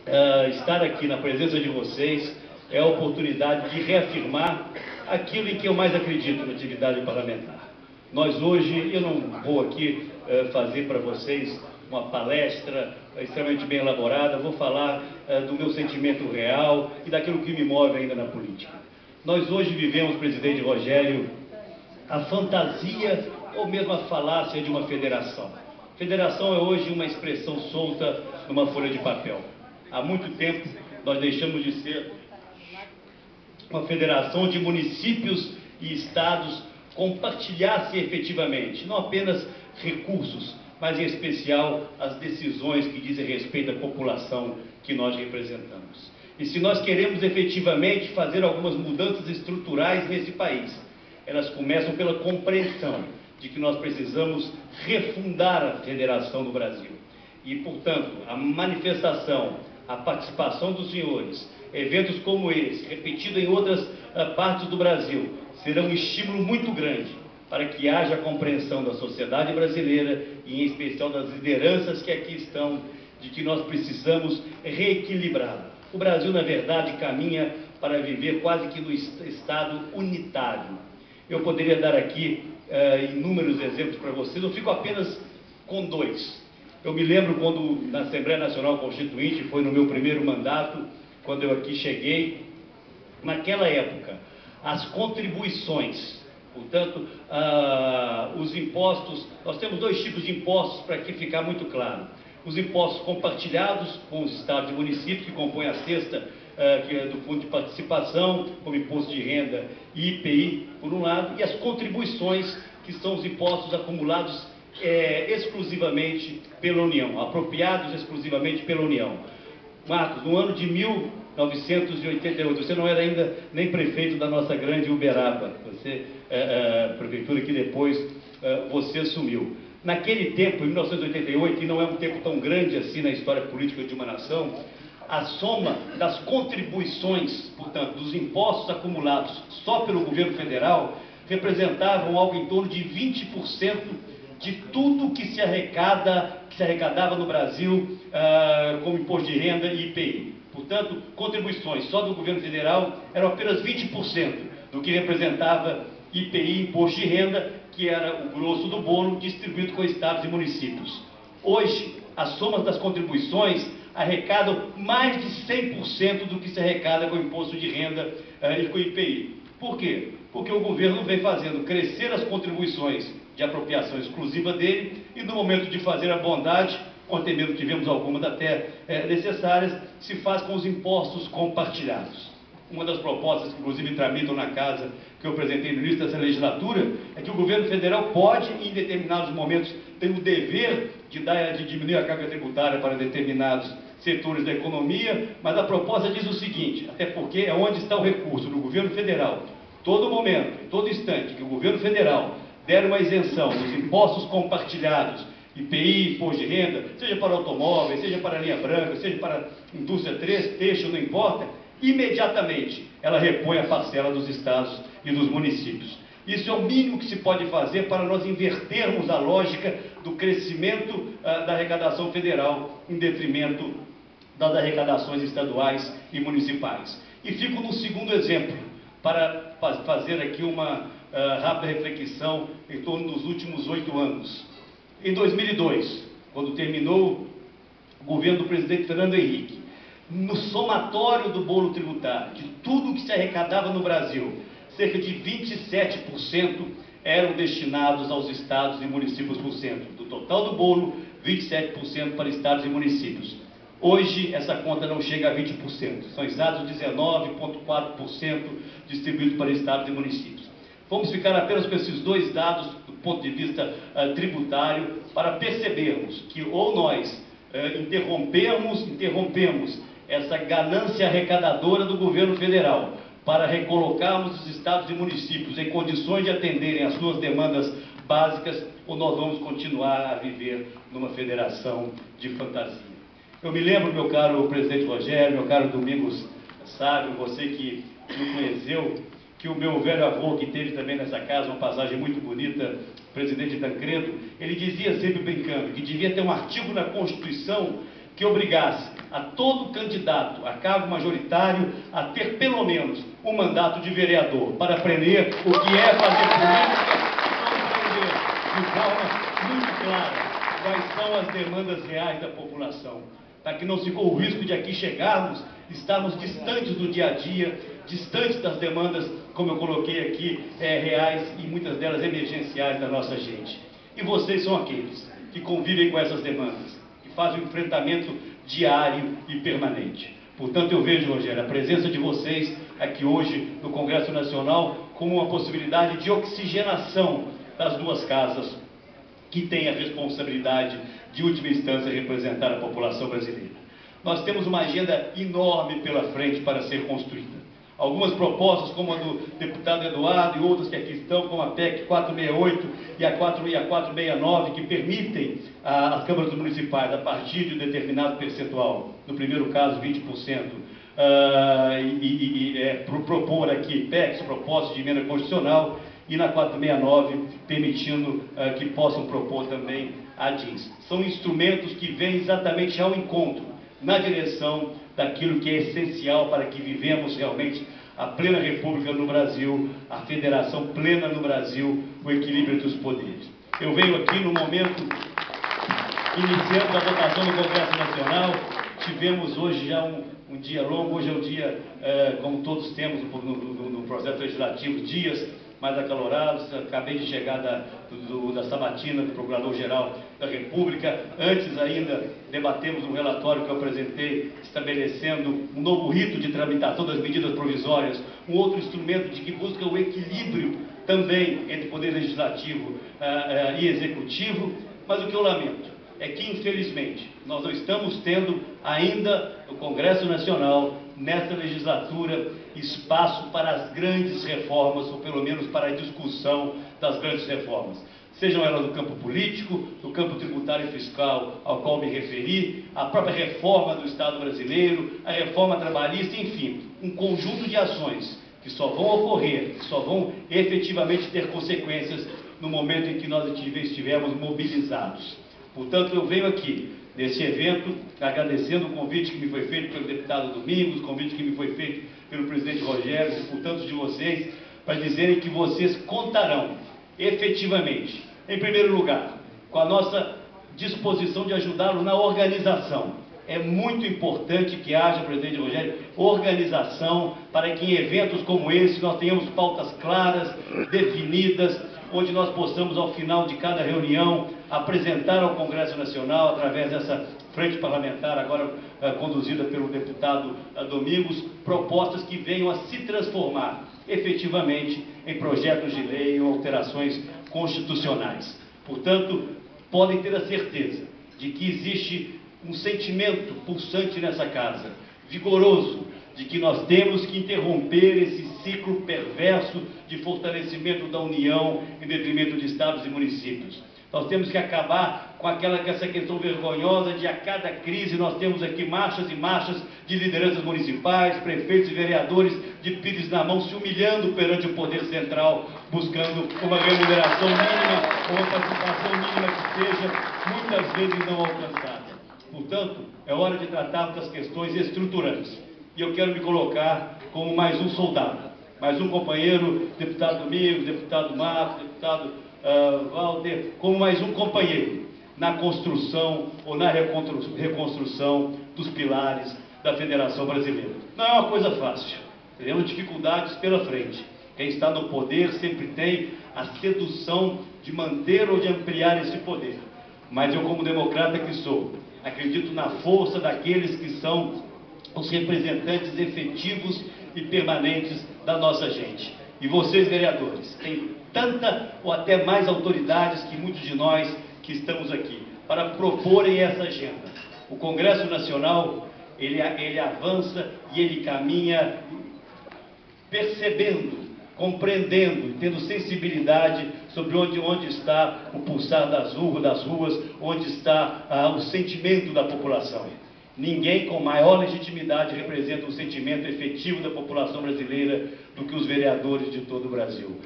estar aqui na presença de vocês é a oportunidade de reafirmar aquilo em que eu mais acredito na atividade parlamentar. Nós hoje, eu não vou aqui fazer para vocês uma palestra extremamente bem elaborada, vou falar do meu sentimento real e daquilo que me move ainda na política. Nós hoje vivemos, presidente Rogério, a fantasia ou mesmo a falácia de uma federação. Federação é hoje uma expressão solta numa folha de papel. Há muito tempo nós deixamos de ser uma federação onde municípios e estados compartilhassem efetivamente, não apenas recursos, mas em especial as decisões que dizem respeito à população que nós representamos. E se nós queremos efetivamente fazer algumas mudanças estruturais nesse país, elas começam pela compreensão de que nós precisamos refundar a federação do Brasil. E, portanto, a manifestação, a participação dos senhores, eventos como esse, repetido em outras partes do Brasil, serão um estímulo muito grande para que haja compreensão da sociedade brasileira e, em especial, das lideranças que aqui estão, de que nós precisamos reequilibrar. O Brasil, na verdade, caminha para viver quase que no estado unitário. Eu poderia dar aqui inúmeros exemplos para vocês, eu fico apenas com dois. Eu me lembro quando na Assembleia Nacional Constituinte, foi no meu primeiro mandato, quando eu aqui cheguei, naquela época, as contribuições, portanto, os impostos, nós temos dois tipos de impostos para que ficar muito claro. Os impostos compartilhados com os estados e municípios, que compõem a cesta que é do Fundo de Participação, como Imposto de Renda e IPI, por um lado, e as contribuições, que são os impostos acumulados exclusivamente pela União, apropriados exclusivamente pela União. Marcos, no ano de 1988, você não era ainda nem prefeito da nossa grande Uberaba, você, prefeitura que depois você assumiu. Naquele tempo, em 1988, que não é um tempo tão grande assim na história política de uma nação, a soma das contribuições, portanto, dos impostos acumulados só pelo governo federal, representavam algo em torno de 20% de tudo que se arrecadava no Brasil como imposto de renda e IPI. Portanto, contribuições só do governo federal eram apenas 20% do que representava IPI, imposto de renda, que era o grosso do bolo distribuído com estados e municípios. Hoje, as somas das contribuições arrecadam mais de 100% do que se arrecada com o imposto de renda e com o IPI. Por quê? Porque o governo vem fazendo crescer as contribuições de apropriação exclusiva dele e no momento de fazer a bondade, ontem mesmo tivemos algumas até necessárias, se faz com os impostos compartilhados. Uma das propostas que inclusive tramitam na casa que eu apresentei no início dessa legislatura é que o governo federal pode, em determinados momentos, ter o dever de diminuir a carga tributária para determinados setores da economia, mas a proposta diz o seguinte, até porque é onde está o recurso do governo federal. Todo momento, em todo instante que o governo federal der uma isenção dos impostos compartilhados, IPI, imposto de renda, seja para automóveis, seja para linha branca, seja para indústria têxtil, não importa, imediatamente ela repõe a parcela dos estados e dos municípios. Isso é o mínimo que se pode fazer para nós invertermos a lógica do crescimento da arrecadação federal em detrimento das arrecadações estaduais e municipais. E fico no segundo exemplo, para fazer aqui uma rápida reflexão em torno dos últimos 8 anos. Em 2002, quando terminou o governo do presidente Fernando Henrique, no somatório do bolo tributário, de tudo que se arrecadava no Brasil, cerca de 27% eram destinados aos estados e municípios por cento. Do total do bolo, 27% para estados e municípios. Hoje, essa conta não chega a 20%. São exatos 19,4% distribuídos para estados e municípios. Vamos ficar apenas com esses dois dados do ponto de vista tributário para percebermos que ou nós interrompemos essa ganância arrecadadora do governo federal para recolocarmos os estados e municípios em condições de atenderem às suas demandas básicas, ou nós vamos continuar a viver numa federação de fantasia. Eu me lembro, meu caro presidente Rogério, meu caro Domingos Sábio, você que me conheceu, que o meu velho avô, que teve também nessa casa uma passagem muito bonita, presidente Tancredo, ele dizia sempre brincando que devia ter um artigo na Constituição que obrigasse a todo candidato a cargo majoritário a ter pelo menos um mandato de vereador, para aprender o que é fazer política e entender de forma muito clara quais são as demandas reais da população, para que não se corra o risco de aqui chegarmos, estarmos distantes do dia a dia, distantes das demandas, como eu coloquei aqui, reais e muitas delas emergenciais da nossa gente. E vocês são aqueles que convivem com essas demandas, que fazem um enfrentamento diário e permanente. Portanto, eu vejo, Rogério, a presença de vocês aqui hoje no Congresso Nacional como uma possibilidade de oxigenação das duas casas, que têm a responsabilidade de última instância representar a população brasileira. Nós temos uma agenda enorme pela frente para ser construída. Algumas propostas, como a do deputado Eduardo e outras que aqui estão, como a PEC 468 e a 469, que permitem às câmaras municipais, a partir de um determinado percentual, no primeiro caso 20%, propor aqui PECs, propostas de emenda constitucional, e na 469, permitindo que possam propor também a DINS. São instrumentos que vêm exatamente ao encontro, na direção daquilo que é essencial para que vivemos realmente a plena república no Brasil, a federação plena no Brasil, o equilíbrio entre os poderes. Eu venho aqui no momento, iniciando a votação no Congresso Nacional. Tivemos hoje já um dia longo, hoje é um dia, como todos temos no processo legislativo, dias mais acalorados. Acabei de chegar da sabatina do Procurador-Geral da República. Antes ainda debatemos um relatório que eu apresentei, estabelecendo um novo rito de tramitação das medidas provisórias, um outro instrumento de que busca o equilíbrio também entre Poder Legislativo e Executivo. Mas o que eu lamento é que, infelizmente, nós não estamos tendo ainda no Congresso Nacional, nesta legislatura, espaço para as grandes reformas, ou pelo menos para a discussão das grandes reformas. Sejam elas no campo político, no campo tributário e fiscal, ao qual me referi, a própria reforma do Estado brasileiro, a reforma trabalhista, enfim, um conjunto de ações que só vão ocorrer, que só vão efetivamente ter consequências no momento em que nós estivermos mobilizados. Portanto, eu venho aqui, nesse evento, agradecendo o convite que me foi feito pelo deputado Domingos, o convite que me foi feito pelo presidente Rogério e por tantos de vocês, para dizerem que vocês contarão, efetivamente, em primeiro lugar, com a nossa disposição de ajudá-lo na organização. É muito importante que haja, presidente Rogério, organização para que em eventos como esse nós tenhamos pautas claras, definidas, onde nós possamos, ao final de cada reunião, apresentar ao Congresso Nacional, através dessa frente parlamentar, agora conduzida pelo deputado Domingos, propostas que venham a se transformar efetivamente em projetos de lei ou alterações constitucionais. Portanto, podem ter a certeza de que existe um sentimento pulsante nessa casa, vigoroso, de que nós temos que interromper esse ciclo perverso de fortalecimento da União em detrimento de estados e municípios. Nós temos que acabar com essa questão vergonhosa de, a cada crise, nós temos aqui marchas e marchas de lideranças municipais, prefeitos e vereadores de pires na mão, se humilhando perante o poder central, buscando uma remuneração mínima ou uma participação mínima que seja, muitas vezes, não alcançada. Portanto, é hora de tratarmos das questões estruturantes. E eu quero me colocar como mais um soldado, mais um companheiro, deputado Domingos, deputado Marcos, deputado Walter, como mais um companheiro na construção ou na reconstrução dos pilares da Federação Brasileira. Não é uma coisa fácil, teremos dificuldades pela frente. Quem está no poder sempre tem a sedução de manter ou de ampliar esse poder. Mas eu, como democrata que sou, acredito na força daqueles que são os representantes efetivos e permanentes da nossa gente. E vocês, vereadores, têm tanta ou até mais autoridades que muitos de nós que estamos aqui, para proporem essa agenda. O Congresso Nacional, ele avança e ele caminha percebendo, compreendendo, tendo sensibilidade sobre onde está o pulsar das ruas, onde está o sentimento da população. Ninguém com maior legitimidade representa o sentimento efetivo da população brasileira do que os vereadores de todo o Brasil.